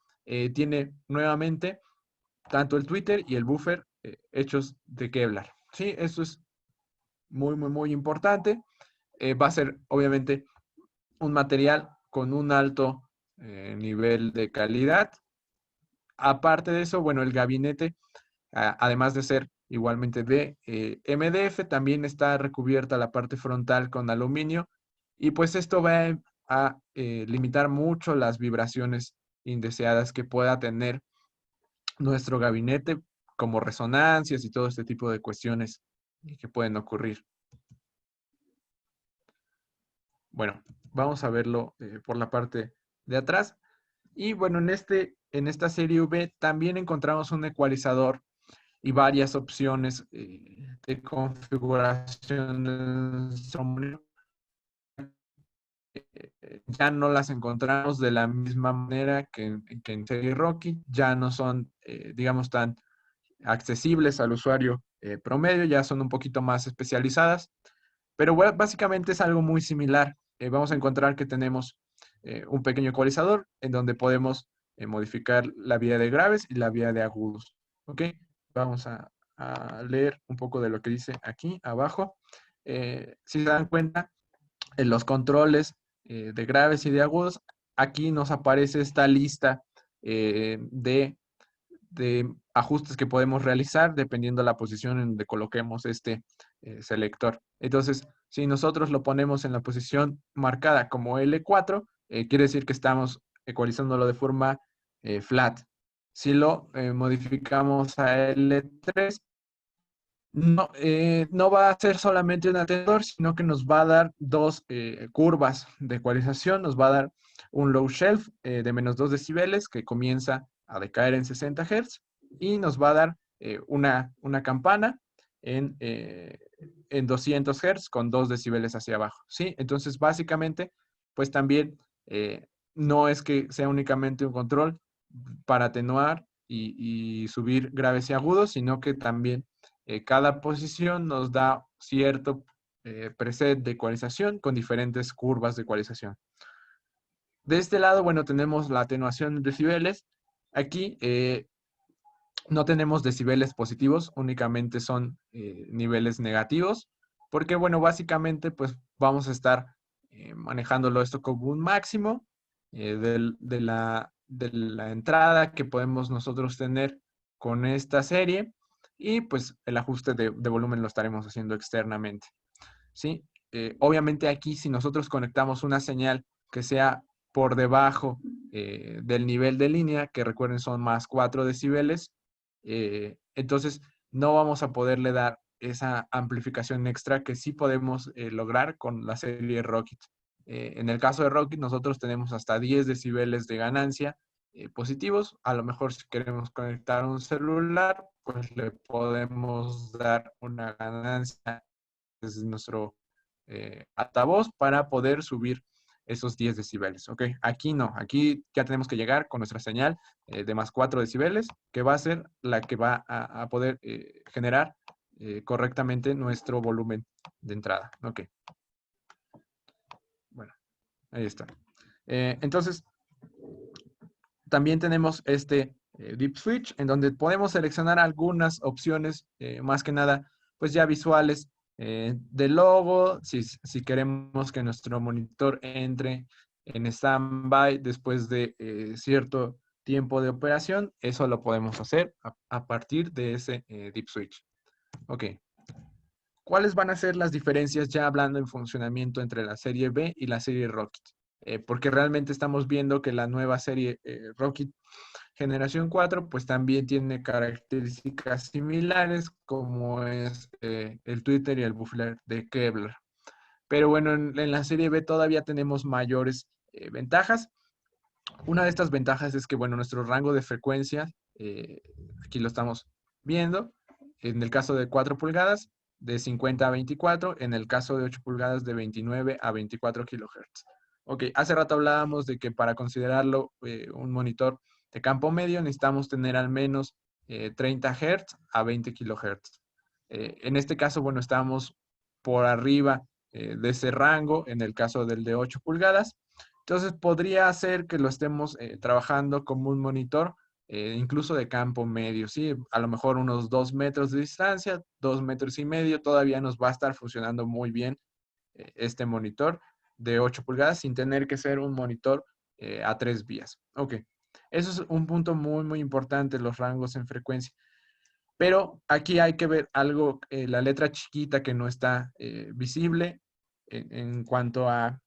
tiene nuevamente tanto el Twitter y el buffer hechos de Kevlar. Sí, eso es muy importante. Va a ser obviamente un material con un alto nivel de calidad. Aparte de eso, bueno, el gabinete, además de ser igualmente de MDF, también está recubierta la parte frontal con aluminio y pues esto va a limitar mucho las vibraciones indeseadas que pueda tener nuestro gabinete, como resonancias y todo este tipo de cuestiones que pueden ocurrir. Bueno, vamos a verlo por la parte de atrás. Y bueno, en esta serie V también encontramos un ecualizador y varias opciones de configuración del instrumento. Ya no las encontramos de la misma manera que en serie Rocky, ya no son, digamos, tan accesibles al usuario promedio, ya son un poquito más especializadas, pero bueno, básicamente es algo muy similar. Vamos a encontrar que tenemos un pequeño ecualizador en donde podemos modificar la vía de graves y la vía de agudos. ¿Ok? Vamos a leer un poco de lo que dice aquí abajo. Si se dan cuenta, en los controles de graves y de agudos, aquí nos aparece esta lista de ajustes que podemos realizar dependiendo de la posición en donde coloquemos este selector. Entonces, si nosotros lo ponemos en la posición marcada como L4, quiere decir que estamos ecualizándolo de forma flat. Si lo modificamos a L3, no va a ser solamente un atenuador, sino que nos va a dar dos curvas de ecualización. Nos va a dar un low shelf de menos 2 decibeles que comienza a decaer en 60 Hz y nos va a dar una campana en 200 Hz con 2 decibeles hacia abajo. ¿Sí? Entonces, básicamente, pues también no es que sea únicamente un control para atenuar y subir graves y agudos, sino que también cada posición nos da cierto preset de ecualización con diferentes curvas de ecualización. De este lado, bueno, tenemos la atenuación en decibeles. Aquí no tenemos decibeles positivos, únicamente son niveles negativos, porque, bueno, básicamente, pues vamos a estar manejándolo esto como un máximo de la entrada que podemos nosotros tener con esta serie y pues el ajuste de volumen lo estaremos haciendo externamente, ¿sí? Obviamente aquí si nosotros conectamos una señal que sea por debajo del nivel de línea, que recuerden son más 4 decibeles, entonces no vamos a poderle dar esa amplificación extra que sí podemos lograr con la serie Rocket. En el caso de Rocket, nosotros tenemos hasta 10 decibeles de ganancia positivos. A lo mejor si queremos conectar un celular, pues le podemos dar una ganancia desde nuestro altavoz para poder subir esos 10 decibeles. Ok, aquí no, aquí ya tenemos que llegar con nuestra señal de más 4 decibeles, que va a ser la que va a poder generar correctamente nuestro volumen de entrada. Ok, bueno, ahí está. Entonces, también tenemos este Deep Switch, en donde podemos seleccionar algunas opciones, más que nada, pues ya visuales del logo, si queremos que nuestro monitor entre en stand-by después de cierto tiempo de operación, eso lo podemos hacer a partir de ese Deep Switch. Ok. ¿Cuáles van a ser las diferencias ya hablando en funcionamiento entre la serie B y la serie Rocket? Porque realmente estamos viendo que la nueva serie Rocket Generación 4 pues también tiene características similares como es el Twitter y el buffer de Kevlar. Pero bueno, en la serie B todavía tenemos mayores ventajas. Una de estas ventajas es que, bueno, nuestro rango de frecuencia, aquí lo estamos viendo, en el caso de 4 pulgadas, de 50 a 24, en el caso de 8 pulgadas, de 29 a 24 kilohertz. Ok, hace rato hablábamos de que para considerarlo un monitor de campo medio necesitamos tener al menos 30 Hz a 20 kilohertz. En este caso, bueno, estamos por arriba de ese rango, en el caso del de 8 pulgadas. Entonces podría ser que lo estemos trabajando como un monitor, incluso de campo medio, ¿sí? A lo mejor unos 2 metros de distancia, 2 metros y medio, todavía nos va a estar funcionando muy bien este monitor de 8 pulgadas sin tener que ser un monitor a 3 vías. Ok, eso es un punto muy, muy importante, los rangos en frecuencia. Pero aquí hay que ver algo, la letra chiquita que no está visible en cuanto a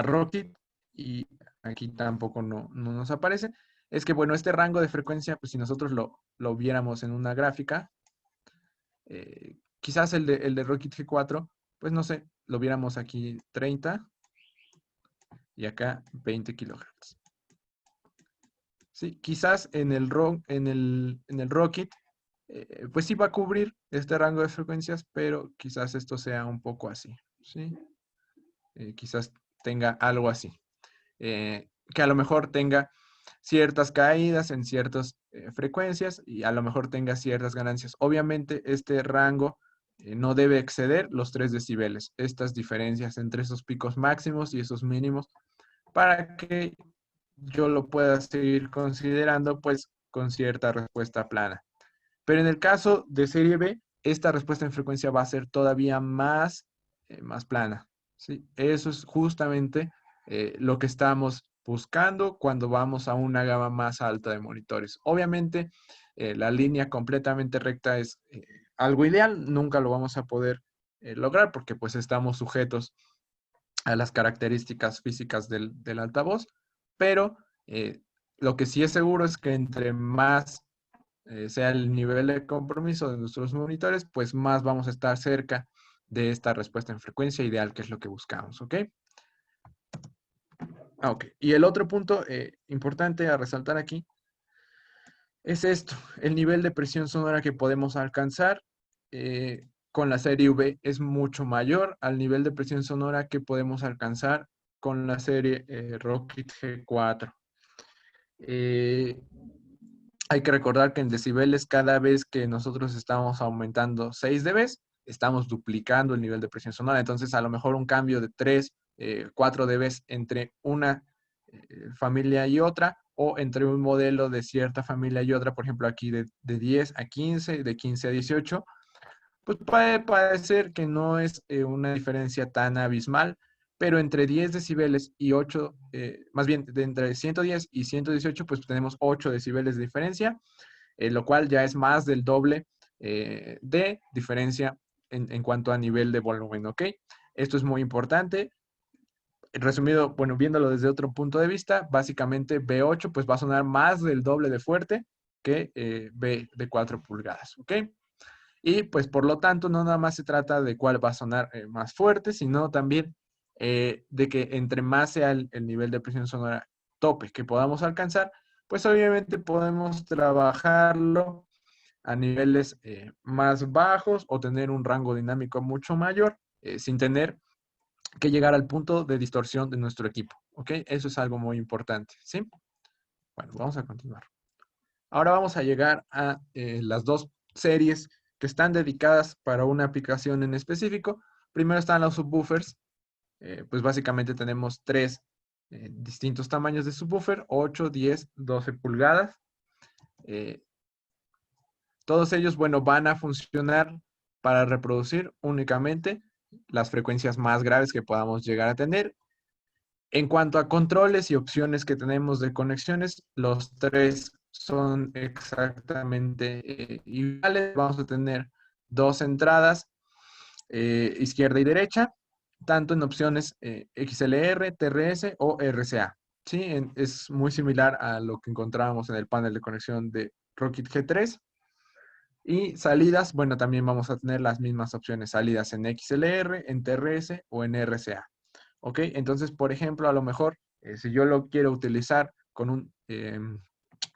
Rocket, y aquí tampoco no nos aparece, es que, bueno, este rango de frecuencia, pues si nosotros lo viéramos en una gráfica, quizás el de Rocket G4, pues no sé, lo viéramos aquí 30 y acá 20 kilohertz. Sí, quizás en el Rocket, pues sí va a cubrir este rango de frecuencias, pero quizás esto sea un poco así, ¿sí? Quizás tenga algo así. Que a lo mejor tenga ciertas caídas en ciertas frecuencias y a lo mejor tenga ciertas ganancias. Obviamente este rango no debe exceder los 3 decibeles. Estas diferencias entre esos picos máximos y esos mínimos para que yo lo pueda seguir considerando pues con cierta respuesta plana. Pero en el caso de serie B, esta respuesta en frecuencia va a ser todavía más plana. ¿Sí? Eso es justamente lo que estamos buscando cuando vamos a una gama más alta de monitores. Obviamente, la línea completamente recta es algo ideal, nunca lo vamos a poder lograr porque pues estamos sujetos a las características físicas del altavoz, pero lo que sí es seguro es que entre más sea el nivel de compromiso de nuestros monitores, pues más vamos a estar cerca de esta respuesta en frecuencia ideal, que es lo que buscamos, ¿ok? Ok. Y el otro punto importante a resaltar aquí es esto, el nivel de presión sonora que podemos alcanzar con la serie V es mucho mayor al nivel de presión sonora que podemos alcanzar con la serie Rocket G4. Hay que recordar que en decibeles, cada vez que nosotros estamos aumentando 6 dB, estamos duplicando el nivel de presión sonora. Entonces, a lo mejor un cambio de 3, 4 dB entre una familia y otra, o entre un modelo de cierta familia y otra, por ejemplo, aquí de 10 a 15, de 15 a 18, pues puede parecer que no es una diferencia tan abismal, pero entre 10 decibeles y 8, más bien de entre 110 y 118, pues tenemos 8 decibeles de diferencia, lo cual ya es más del doble de diferencia en cuanto a nivel de volumen, ¿ok? Esto es muy importante. Resumido, bueno, viéndolo desde otro punto de vista, básicamente B8 pues va a sonar más del doble de fuerte que B de 4 pulgadas, ¿ok? Y pues por lo tanto no nada más se trata de cuál va a sonar más fuerte, sino también de que entre más sea el nivel de presión sonora tope que podamos alcanzar, pues obviamente podemos trabajarlo a niveles más bajos o tener un rango dinámico mucho mayor sin tener que llegar al punto de distorsión de nuestro equipo. ¿Ok? Eso es algo muy importante, ¿sí? Bueno, vamos a continuar. Ahora vamos a llegar a las dos series que están dedicadas para una aplicación en específico. Primero están los subwoofers. Pues básicamente tenemos tres distintos tamaños de subwoofer, 8, 10, 12 pulgadas. Todos ellos, bueno, van a funcionar para reproducir únicamente las frecuencias más graves que podamos llegar a tener. En cuanto a controles y opciones que tenemos de conexiones, los tres son exactamente iguales. Vamos a tener dos entradas, izquierda y derecha, tanto en opciones XLR, TRS o RCA. ¿Sí? Es muy similar a lo que encontrábamos en el panel de conexión de Rockit G3. Y salidas, bueno, también vamos a tener las mismas opciones, salidas en XLR, en TRS o en RCA. ¿Ok? Entonces, por ejemplo, a lo mejor, si yo lo quiero utilizar con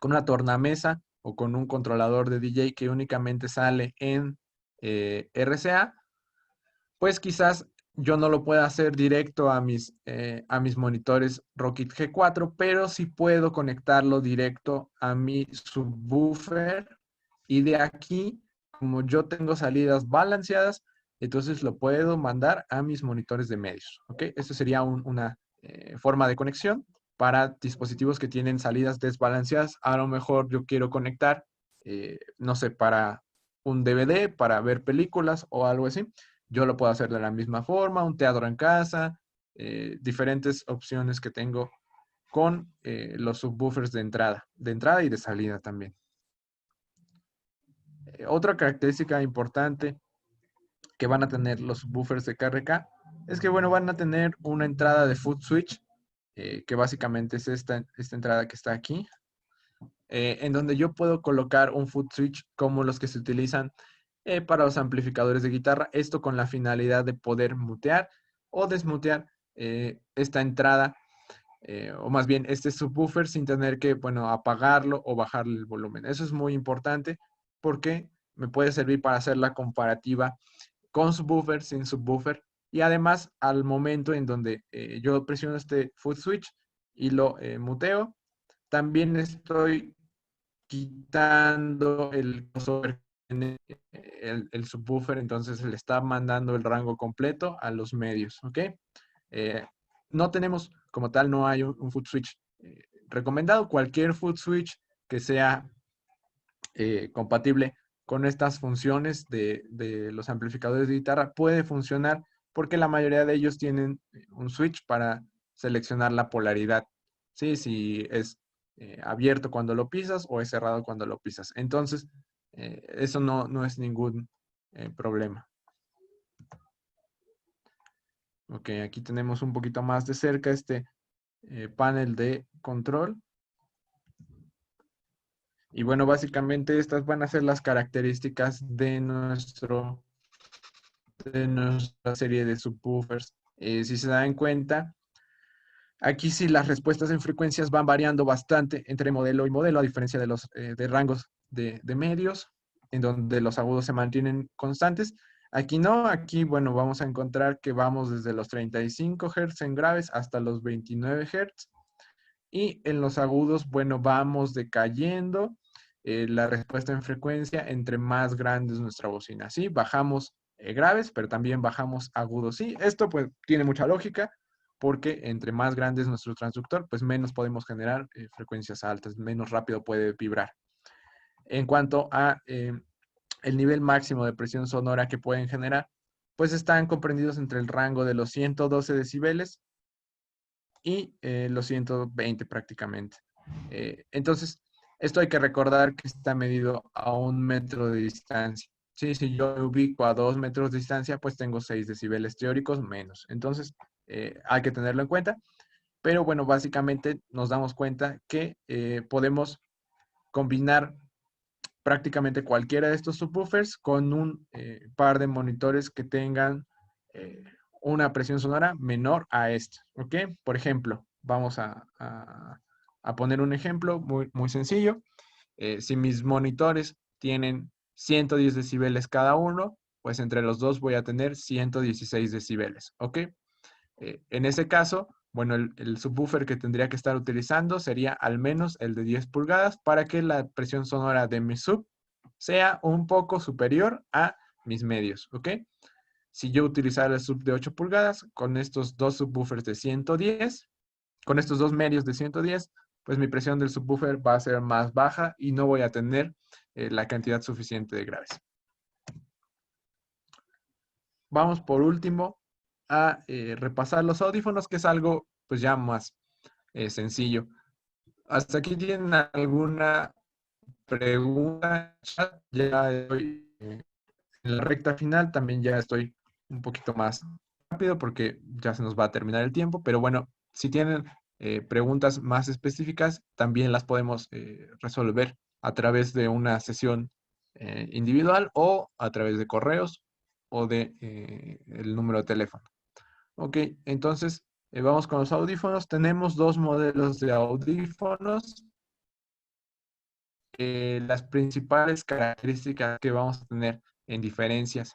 una tornamesa o con un controlador de DJ que únicamente sale en RCA, pues quizás yo no lo pueda hacer directo a mis monitores Rockit G4, pero sí puedo conectarlo directo a mi subwoofer y de aquí, como yo tengo salidas balanceadas, entonces lo puedo mandar a mis monitores de medios. ¿Ok? Esto sería una forma de conexión para dispositivos que tienen salidas desbalanceadas. A lo mejor yo quiero conectar, no sé, para un DVD, para ver películas o algo así. Yo lo puedo hacer de la misma forma, un teatro en casa, diferentes opciones que tengo con los subwoofers de entrada y de salida también. Otra característica importante que van a tener los subwoofers de KRK es que, bueno, van a tener una entrada de foot switch, que básicamente es esta entrada que está aquí, en donde yo puedo colocar un foot switch como los que se utilizan para los amplificadores de guitarra, esto con la finalidad de poder mutear o desmutear esta entrada, o más bien este subwoofer sin tener que, bueno, apagarlo o bajarle el volumen. Eso es muy importante porque me puede servir para hacer la comparativa con subwoofer, sin subwoofer, y además al momento en donde yo presiono este foot switch y lo muteo, también estoy quitando el crossover en el subwoofer, entonces le está mandando el rango completo a los medios, ¿ok? Eh, no tenemos, como tal, no hay un foot switch recomendado. Cualquier foot switch que sea compatible con estas funciones de los amplificadores de guitarra puede funcionar porque la mayoría de ellos tienen un switch para seleccionar la polaridad. ¿Sí? Si es abierto cuando lo pisas o es cerrado cuando lo pisas. Entonces, eso no es ningún problema. Ok, aquí tenemos un poquito más de cerca este panel de control. Y bueno, básicamente estas van a ser las características de nuestra serie de subwoofers. Si se dan cuenta, aquí sí las respuestas en frecuencias van variando bastante entre modelo y modelo, a diferencia de los de rangos de medios, en donde los agudos se mantienen constantes. Aquí no, aquí, bueno, vamos a encontrar que vamos desde los 35 Hz en graves hasta los 29 Hz. Y en los agudos, bueno, vamos decayendo la respuesta en frecuencia entre más grande es nuestra bocina. Sí, bajamos graves, pero también bajamos agudos. Sí, esto pues tiene mucha lógica porque entre más grande es nuestro transductor, pues menos podemos generar frecuencias altas, menos rápido puede vibrar. En cuanto a el nivel máximo de presión sonora que pueden generar, pues están comprendidos entre el rango de los 112 decibeles y los 120 prácticamente. Entonces, esto hay que recordar que está medido a 1 metro de distancia. Sí, si yo me ubico a 2 metros de distancia, pues tengo 6 decibeles teóricos menos. Entonces, hay que tenerlo en cuenta. Pero bueno, básicamente nos damos cuenta que podemos combinar prácticamente cualquiera de estos subwoofers con un par de monitores que tengan una presión sonora menor a esta, ¿ok? Por ejemplo, vamos a poner un ejemplo muy sencillo. Si mis monitores tienen 110 decibeles cada uno, pues entre los dos voy a tener 116 decibeles, ¿ok? En ese caso, bueno, el subwoofer que tendría que estar utilizando sería al menos el de 10 pulgadas para que la presión sonora de mi sub sea un poco superior a mis medios, ¿ok? Si yo utilizara el sub de 8 pulgadas, con estos dos subwoofers de 110, con estos dos medios de 110, pues mi presión del subwoofer va a ser más baja y no voy a tener la cantidad suficiente de graves. Vamos por último a repasar los audífonos, que es algo pues ya más sencillo. ¿Hasta aquí tienen alguna pregunta, chat, ya estoy en la recta final, también ya estoy un poquito más rápido porque ya se nos va a terminar el tiempo, pero bueno, si tienen preguntas más específicas, también las podemos resolver a través de una sesión individual o a través de correos o de el número de teléfono. Ok, entonces vamos con los audífonos. Tenemos dos modelos de audífonos. Las principales características que vamos a tener en diferencias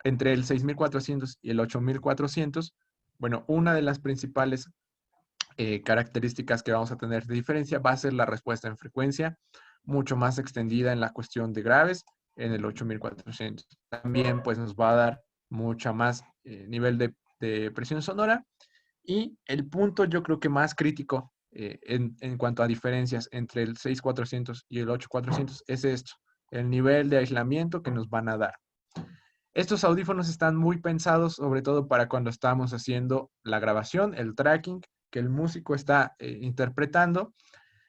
entre el 6400 y el 8400, bueno, una de las principales características que vamos a tener de diferencia va a ser la respuesta en frecuencia, mucho más extendida en la cuestión de graves en el 8400. También pues nos va a dar mucha más nivel de presión sonora y el punto yo creo que más crítico en cuanto a diferencias entre el 6400 y el 8400 es esto, el nivel de aislamiento que nos van a dar. Estos audífonos están muy pensados sobre todo para cuando estamos haciendo la grabación, el tracking que el músico está interpretando.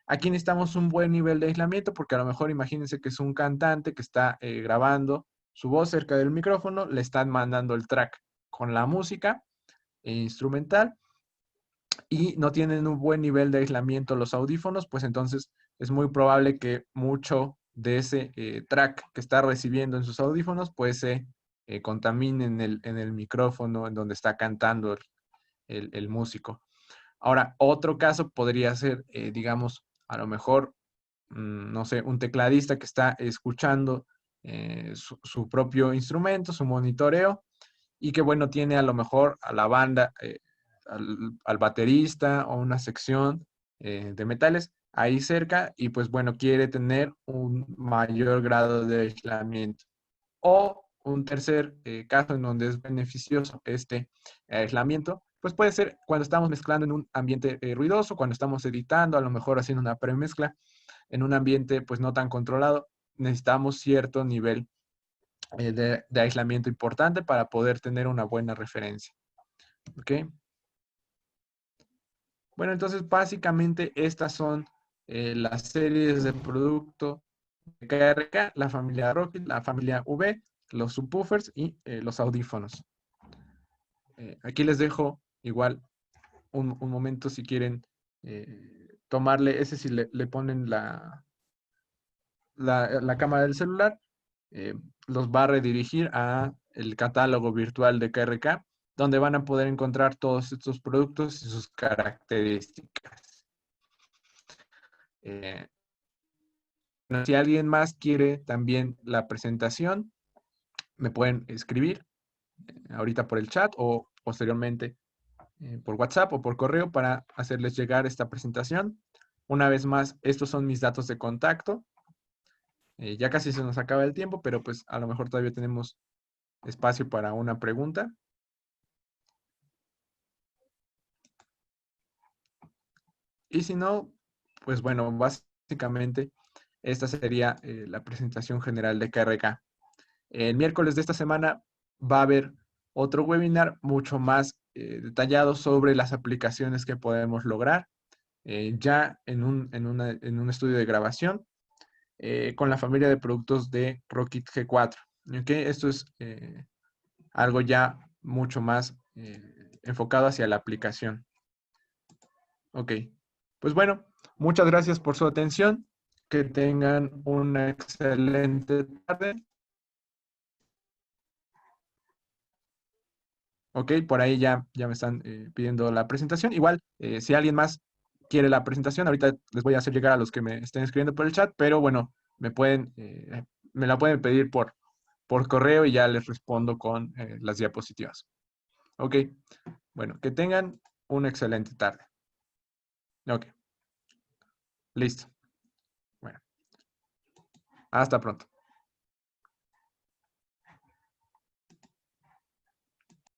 Aquí necesitamos un buen nivel de aislamiento porque a lo mejor imagínense que es un cantante que está grabando su voz cerca del micrófono, le están mandando el track con la música instrumental y no tienen un buen nivel de aislamiento los audífonos, pues entonces es muy probable que mucho de ese track que está recibiendo en sus audífonos pues se contamine en el micrófono en donde está cantando el músico. Ahora, otro caso podría ser, digamos, a lo mejor, no sé, un tecladista que está escuchando su propio instrumento, su monitoreo, y que, bueno, tiene a lo mejor a la banda, al baterista o una sección de metales ahí cerca y, pues, bueno, quiere tener un mayor grado de aislamiento. O un tercer caso en donde es beneficioso este aislamiento, pues puede ser cuando estamos mezclando en un ambiente ruidoso, cuando estamos editando, a lo mejor haciendo una premezcla en un ambiente pues no tan controlado, necesitamos cierto nivel de aislamiento importante para poder tener una buena referencia. ¿Ok? Bueno, entonces básicamente estas son las series de producto de KRK, la familia Rocket, la familia V, los subwoofers y los audífonos. Aquí les dejo igual un momento si quieren tomarle, ese si le ponen la cámara del celular, eh, los va a redirigir a el catálogo virtual de KRK, donde van a poder encontrar todos estos productos y sus características. Eh, si alguien más quiere también la presentación, me pueden escribir ahorita por el chat o posteriormente por WhatsApp o por correo para hacerles llegar esta presentación. Una vez más, estos son mis datos de contacto. Ya casi se nos acaba el tiempo, pero pues a lo mejor todavía tenemos espacio para una pregunta. Y si no, pues bueno, básicamente esta sería la presentación general de KRK. El miércoles de esta semana va a haber otro webinar mucho más detallado sobre las aplicaciones que podemos lograr ya en un estudio de grabación con la familia de productos de Rocket G4. ¿Okay? Esto es algo ya mucho más enfocado hacia la aplicación. Ok, pues bueno, muchas gracias por su atención. Que tengan una excelente tarde. Ok, por ahí ya me están pidiendo la presentación. Igual, si alguien más quiere la presentación, ahorita les voy a hacer llegar a los que me estén escribiendo por el chat, pero bueno, me la pueden pedir por correo y ya les respondo con las diapositivas. Ok, bueno, que tengan una excelente tarde. Ok, listo. Bueno, hasta pronto.